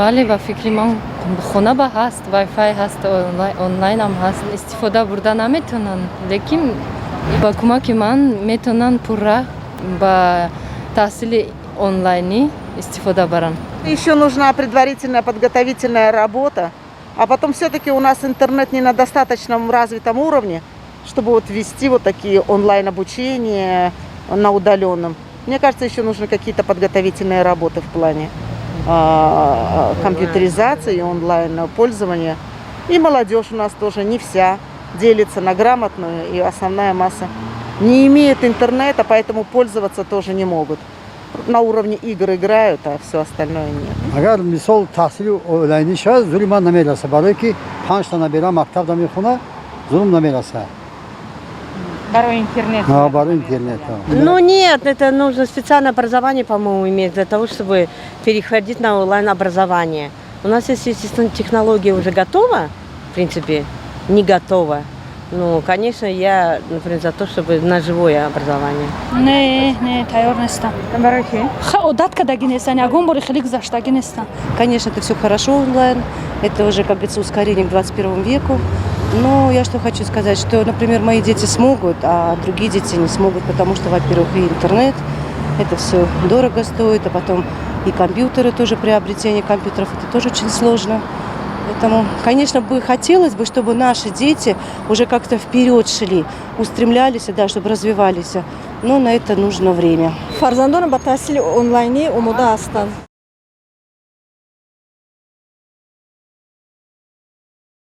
бале ва фикри ман хона ба ҳаст, вайфай ҳаст, онлайнам ҳаст. Истифода бурда наметавонанд, лекин ба кӯмаки ман метавонанд пурра ба таҳсили онлайнӣ истифода баранд. Еще нужна предварительная подготовительная работа, а потом все-таки у нас интернет не на достаточном развитом уровне, чтобы вот вести вот такие онлайн-обучения на удаленном. Мне кажется, еще нужны какие-то подготовительные работы в плане компьютеризации и онлайн-пользования. И молодежь у нас тоже не вся делится на грамотную, и основная масса не имеет интернета, поэтому пользоваться тоже не могут. На уровне игр играют, а все остальное нет. Агар мисол таҳсили онлайнӣ шавад, зули ман намераса, барое ки 5 та набира мактабда мехона, зулм намераса. Барой интернет. Барой интернет. Ну нет, это нужно специальное образование, по-моему, иметь для того, чтобы переходить на онлайн-образование. У нас есть, естественно, технология уже готова, в принципе, не готова. Ну, конечно, я, например, за то, чтобы на живое образование. Не, тайор нестам. Барой ки? Одат кадаги нестам, ягон бори хелик заштаги нестам. Конечно, это все хорошо онлайн, это уже, как говорится, ускорение к 21 веку. Но я что хочу сказать, что, например, мои дети смогут, а другие дети не смогут, потому что, во-первых, и интернет, это все дорого стоит, а потом и компьютеры тоже, приобретение компьютеров, это тоже очень сложно. Поэтому, конечно, хотелось бы, чтобы наши дети уже как-то вперед шли, устремлялись, да, чтобы развивались, но на это нужно время. Фарзандон ба таҳсили онлайнӣ омода ҳастанд.